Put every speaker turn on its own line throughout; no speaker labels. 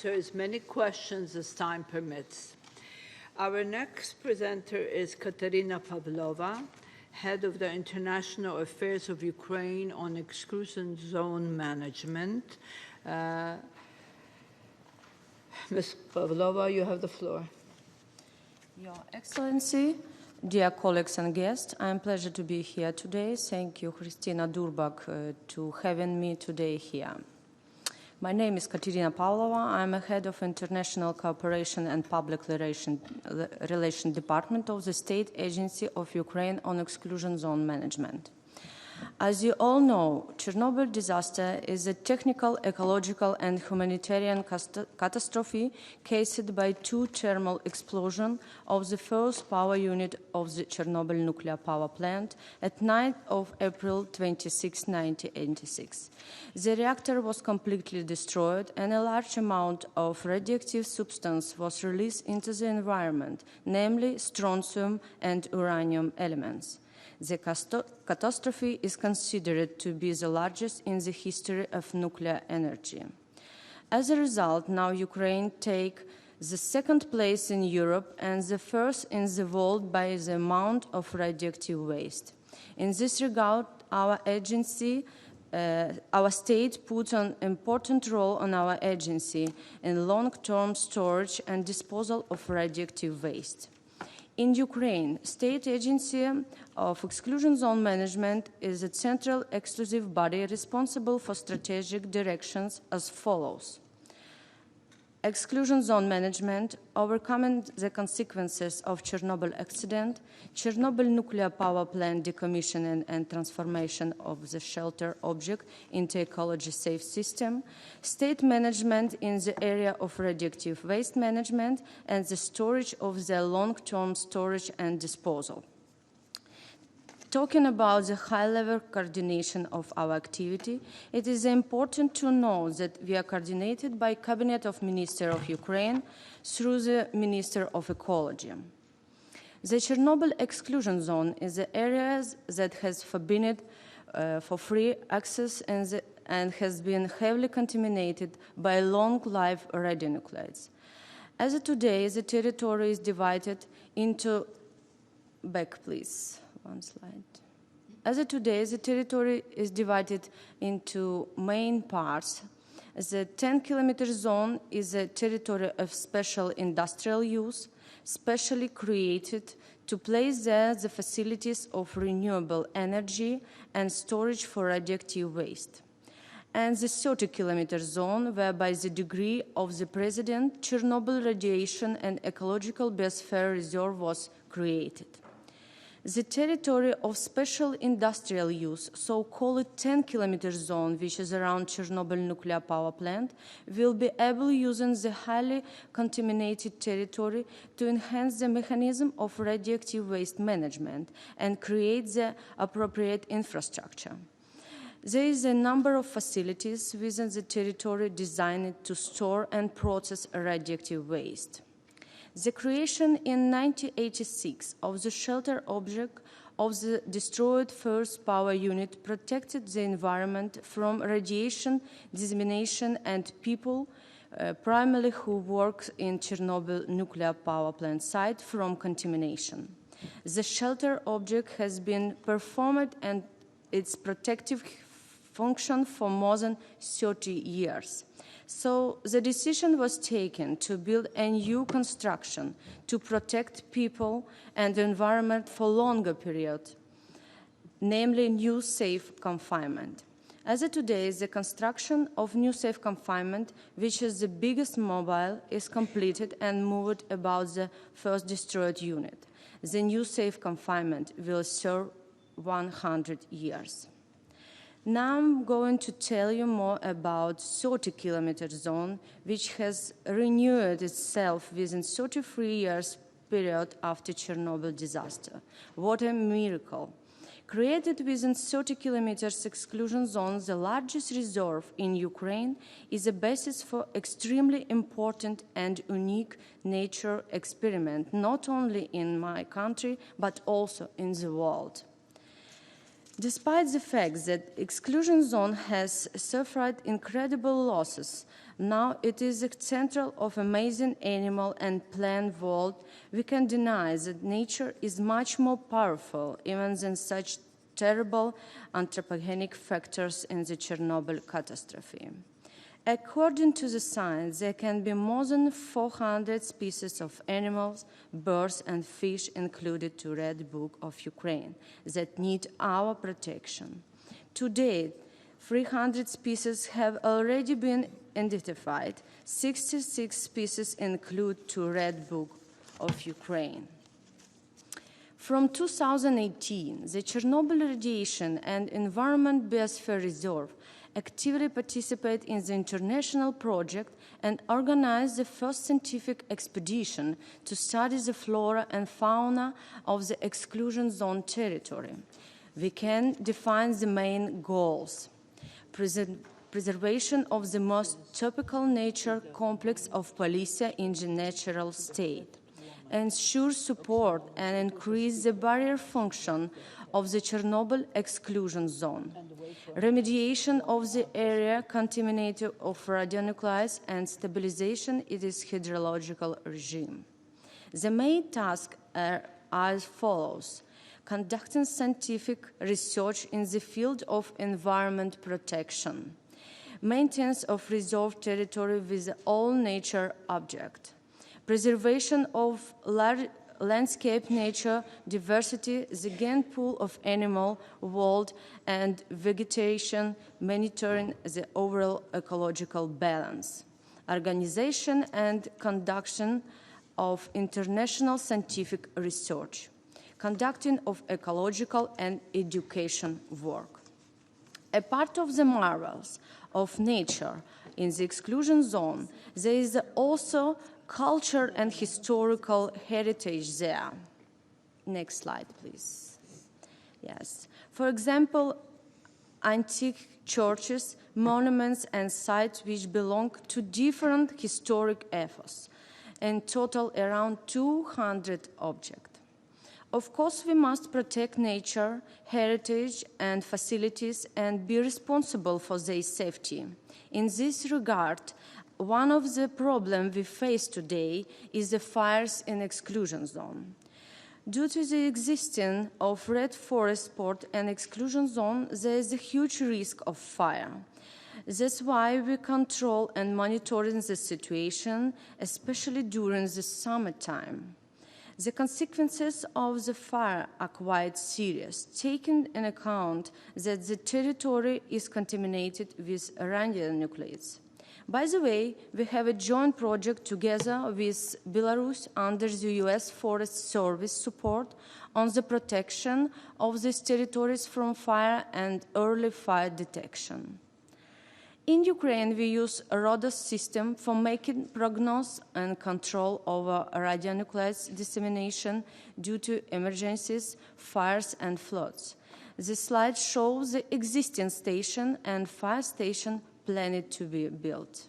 answer as many questions as time permits. Our next presenter is Kateryna Palvova, head of the International Affairs of Ukraine on Exclusion Zone Management. Ms. Palvova, you have the floor.
Your Excellency, dear colleagues and guests, I am pleased to be here today. Thank you, Christina Durbak, to having me today here. My name is Kateryna Palvova. I'm a head of International Cooperation and Public Relation Department of the State Agency of Ukraine on Exclusion Zone Management. As you all know, Chernobyl disaster is a technical, ecological, and humanitarian catastrophe caused by two thermal explosions of the first power unit of the Chernobyl nuclear power plant at 9th of April 26, 1986. The reactor was completely destroyed, and a large amount of radioactive substance was released into the environment, namely strontium and uranium elements. The catastrophe is considered to be the largest in the history of nuclear energy. As a result, now Ukraine takes the second place in Europe and the first in the world by the amount of radioactive waste. In this regard, our state puts an important role on our agency in long-term storage and disposal of radioactive waste. In Ukraine, State Agency of Exclusion Zone Management is a central exclusive body responsible for strategic directions as follows. Exclusion Zone Management, overcoming the consequences of Chernobyl accident, Chernobyl nuclear power plant decommissioning and transformation of the shelter object into ecology-safe system, state management in the area of radioactive waste management, and the storage of the long-term storage and disposal. Talking about the high-level coordination of our activity, it is important to know that we are coordinated by Cabinet of Ministers of Ukraine through the Minister of Ecology. The Chernobyl exclusion zone is the area that has forbidden for free access and has been heavily contaminated by long-lived radionuclides. As of today, the territory is divided into... Back, please. One slide. As of today, the territory is divided into main parts. The 10-kilometer zone is a territory of special industrial use, specially created to place there the facilities of renewable energy and storage for radioactive waste. And the 30-kilometer zone, whereby the degree of the present Chernobyl radiation and ecological biosphere reserve was created. The territory of special industrial use, so-called 10-kilometer zone, which is around Chernobyl nuclear power plant, will be able, using the highly contaminated territory, to enhance the mechanism of radioactive waste management and create the appropriate infrastructure. There is a number of facilities within the territory designed to store and process radioactive waste. The creation in 1986 of the shelter object of the destroyed first power unit protected the environment from radiation dissemination and people, primarily who work in Chernobyl nuclear power plant site, from contamination. The shelter object has been performed and its protective function for more than 30 years. So the decision was taken to build a new construction to protect people and the environment for longer period, namely new safe confinement. As of today, the construction of new safe confinement, which is the biggest mobile, is completed and moved about the first destroyed unit. The new safe confinement will serve 100 years. Now I'm going to tell you more about 30-kilometer zone, which has renewed itself within 33 years period after Chernobyl disaster. What a miracle! Created within 30 kilometers exclusion zone, the largest reserve in Ukraine is a basis for extremely important and unique nature experiment, not only in my country, but also in the world. Despite the fact that exclusion zone has suffered incredible losses, now it is the center of amazing animal and plant world, we can deny that nature is much more powerful even than such terrible anthropogenic factors in the Chernobyl catastrophe. According to the science, there can be more than 400 species of animals, birds, and fish included to Red Book of Ukraine that need our protection. To date, 300 species have already been identified. 66 species include to Red Book of Ukraine. From 2018, the Chernobyl Radiation and Environment Biosphere Reserve actively participate in the international project and organize the first scientific expedition to study the flora and fauna of the exclusion zone territory. We can define the main goals: preservation of the most typical nature complex of Polysia in the natural state, ensure support and increase the barrier function of the Chernobyl exclusion zone, remediation of the area contaminated of radionuclides, and stabilization of its hydrological regime. The main tasks are as follows: conducting scientific research in the field of environment protection, maintenance of reserve territory with all nature objects, preservation of landscape nature diversity, the gain pool of animal, world, and vegetation, monitoring the overall ecological balance, organization and conduction of international scientific research, conducting of ecological and education work. A part of the marvels of nature in the exclusion zone, there is also culture and historical heritage there. Next slide, please. Yes. For example, antique churches, monuments, and sites which belong to different historic epochs, in total around 200 objects. Of course, we must protect nature, heritage, and facilities and be responsible for their safety. In this regard, one of the problems we face today is the fires in exclusion zone. Due to the existence of red forest spot and exclusion zone, there is a huge risk of fire. That's why we control and monitor the situation, especially during the summertime. The consequences of the fire are quite serious, taking into account that the territory is contaminated with radionuclides. By the way, we have a joint project together with Belarus under the US Forest Service support on the protection of these territories from fire and early fire detection. In Ukraine, we use a radar system for making prognosis and control over radionuclides dissemination due to emergencies, fires, and floods. This slide shows the existing station and fire station planned to be built.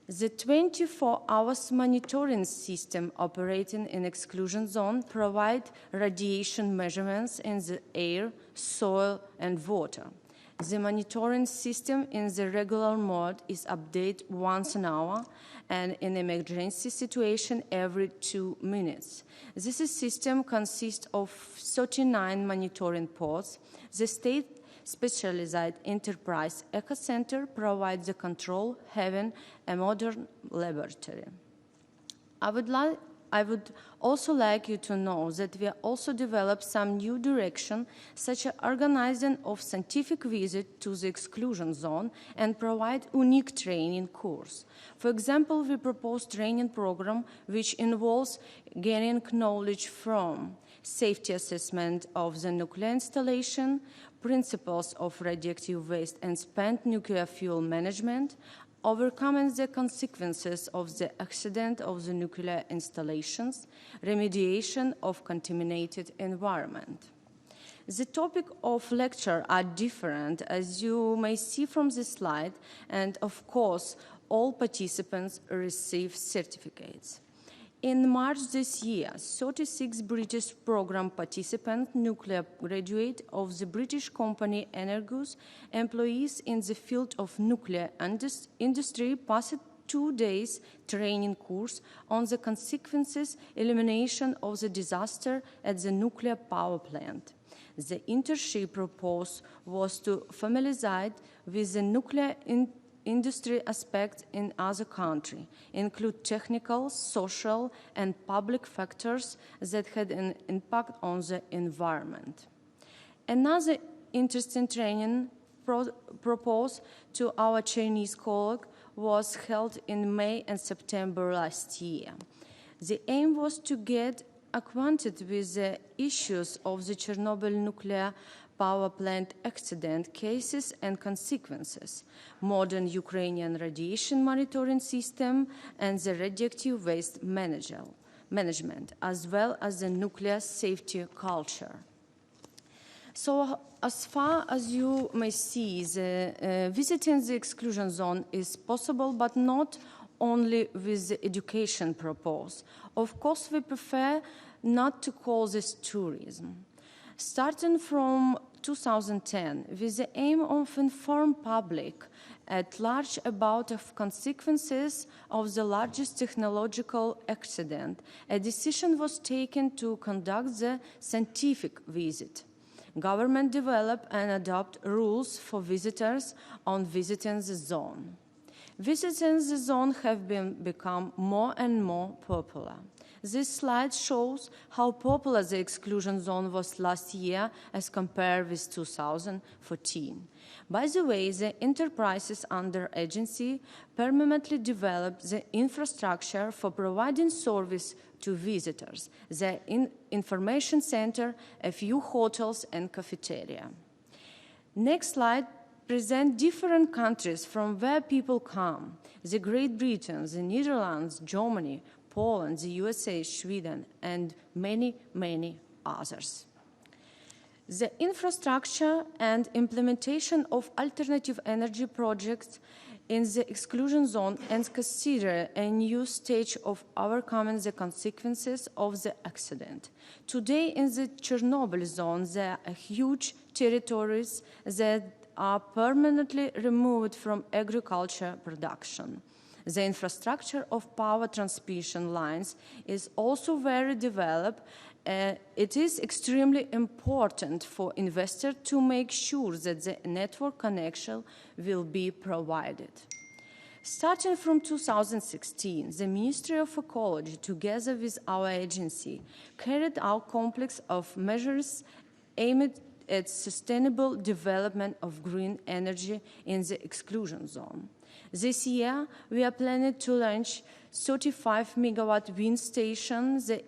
The 24-hour monitoring system operating in exclusion zone provides radiation measurements in the air, soil, and water. The monitoring system in the regular mode is updated once an hour and in emergency situation every 2 minutes. This system consists of 39 monitoring pods. The state specialized enterprise Eco Center provides the control, having a modern laboratory. I would also like you to know that we also developed some new direction, such as organizing of scientific visit to the exclusion zone and provide unique training course. For example, we propose training program which involves gaining knowledge from safety assessment of the nuclear installation, principles of radioactive waste and spent nuclear fuel management, overcoming the consequences of the accident of the nuclear installations, remediation of contaminated environment. The topic of lecture are different, as you may see from this slide, and of course, all participants receive certificates. In March this year, 36 British program participants, nuclear graduates of the British company Energus, employees in the field of nuclear industry, passed 2 days training course on the consequences elimination of the disaster at the nuclear power plant. The internship purpose was to familiarize with the nuclear industry aspects in other countries, include technical, social, and public factors that had an impact on the environment. Another interesting training proposed to our Chinese colleague was held in May and September last year. The aim was to get acquainted with the issues of the Chernobyl nuclear power plant accident cases and consequences, modern Ukrainian radiation monitoring system, and the radioactive waste management, as well as the nuclear safety culture. So, as far as you may see, visiting the exclusion zone is possible, but not only with the education purpose. Of course, we prefer not to call this tourism. Starting from 2010, with the aim of informing public at large about the consequences of the largest technological accident, a decision was taken to conduct the scientific visit. Government develop and adopt rules for visitors on visiting the zone. Visiting the zone have become more and more popular. This slide shows how popular the exclusion zone was last year as compared with 2014. By the way, the enterprises under agency permanently developed the infrastructure for providing service to visitors, the information center, a few hotels and cafeteria. Next slide presents different countries from where people come: the Great Britain, the Netherlands, Germany, Poland, the USA, Sweden, and many, many others. The infrastructure and implementation of alternative energy projects in the exclusion zone and consider a new stage of overcoming the consequences of the accident. Today in the Chernobyl zone, there are huge territories that are permanently removed from agriculture production. The infrastructure of power transmission lines is also very developed. It is extremely important for investors to make sure that the network connection will be provided. Starting from 2016, the Ministry of Ecology, together with our agency, carried out a complex of measures aimed at sustainable development of green energy in the exclusion zone. This year, we are planning to launch 35-megawatt wind station. The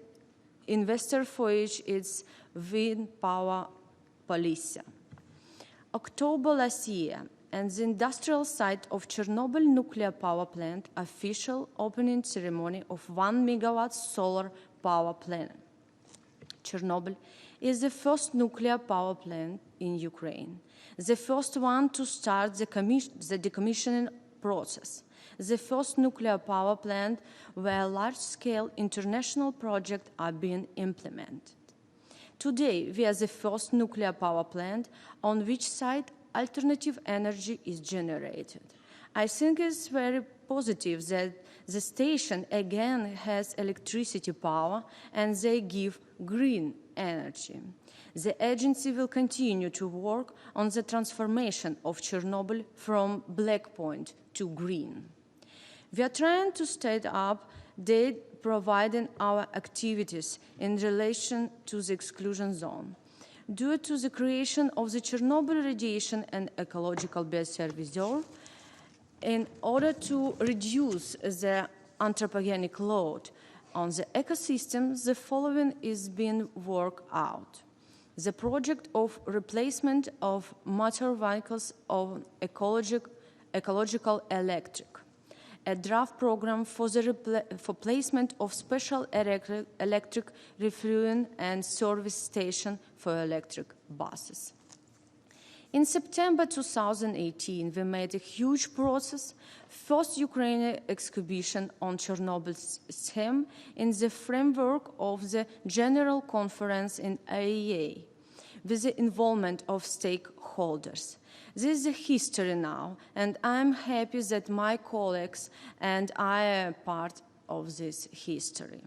investor for which is Wind Power Police. October last year, and the industrial site of Chernobyl nuclear power plant official opening ceremony of 1-megawatt solar power plant. Chernobyl is the first nuclear power plant in Ukraine, the first one to start the decommissioning process, the first nuclear power plant where large-scale international projects are being implemented. Today, we are the first nuclear power plant on which site alternative energy is generated. I think it's very positive that the station again has electricity power and they give green energy. The agency will continue to work on the transformation of Chernobyl from black point to green. We are trying to step up data providing our activities in relation to the exclusion zone. Due to the creation of the Chernobyl Radiation and Ecological Biosphere Reserve, in order to reduce the anthropogenic load on the ecosystem, the following is being worked out. The project of replacement of motor vehicles of ecological electric, a draft program for the placement of special electric refueling and service station for electric buses. In September 2018, we made a huge process, first Ukrainian exhibition on Chernobyl's theme in the framework of the General Conference in IAEA, with the involvement of stakeholders. This is a history now, and I'm happy that my colleagues and I are part of this history.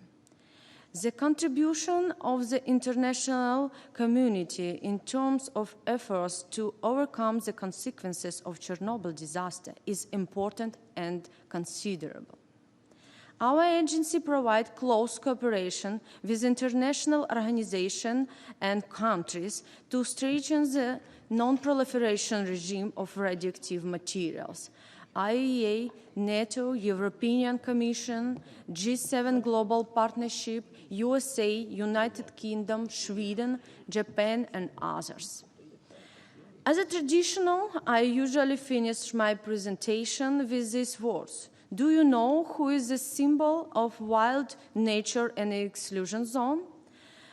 The contribution of the international community in terms of efforts to overcome the consequences of Chernobyl disaster is important and considerable. Our agency provides close cooperation with international organizations and countries to strengthen the non-proliferation regime of radioactive materials. IAEA, NATO, European Commission, G7 Global Partnership, USA, United Kingdom, Sweden, Japan, and others. As a traditional, I usually finish my presentation with these words. Do you know who is the symbol of wild nature in the exclusion zone?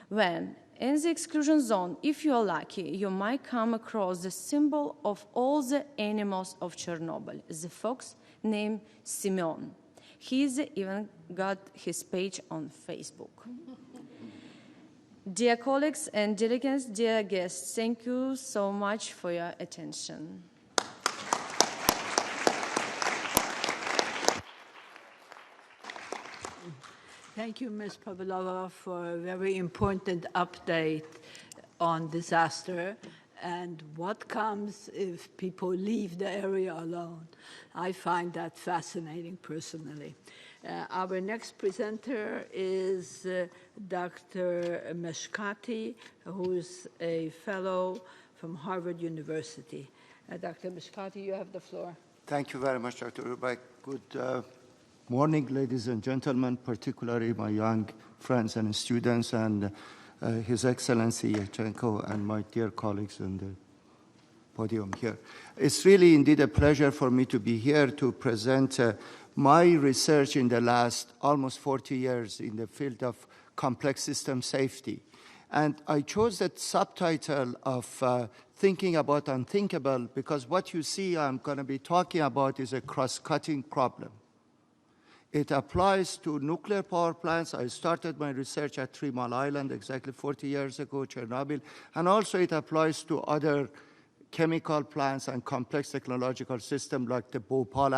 When in the exclusion zone, if you are lucky, you might come across the symbol of all the animals of Chernobyl, the fox named Simeon. He's even got his page on Facebook. Dear colleagues and delegates, dear guests, thank you so much for your attention.
Thank you, Ms. Palvova, for a very important update on disaster and what comes if people leave the area alone. I find that fascinating personally. Our next presenter is Dr. Meshkati, who's a fellow from Harvard University. Dr. Meshkati, you have the floor.
Thank you very much, Dr. Rubik. Good morning, ladies and gentlemen, particularly my young friends and students, and His Excellency Yatchenko and my dear colleagues on the podium here. It's really indeed a pleasure for me to be here to present my research in the last almost 40 years in the field of complex system safety. And I chose that subtitle of Thinking About Unthinkable because what you see I'm going to be talking about is a cross-cutting problem. It applies to nuclear power plants. I started my research at 3 Mile Island exactly 40 years ago, Chernobyl, and also it applies to other chemical plants and complex technological systems like the Bhopal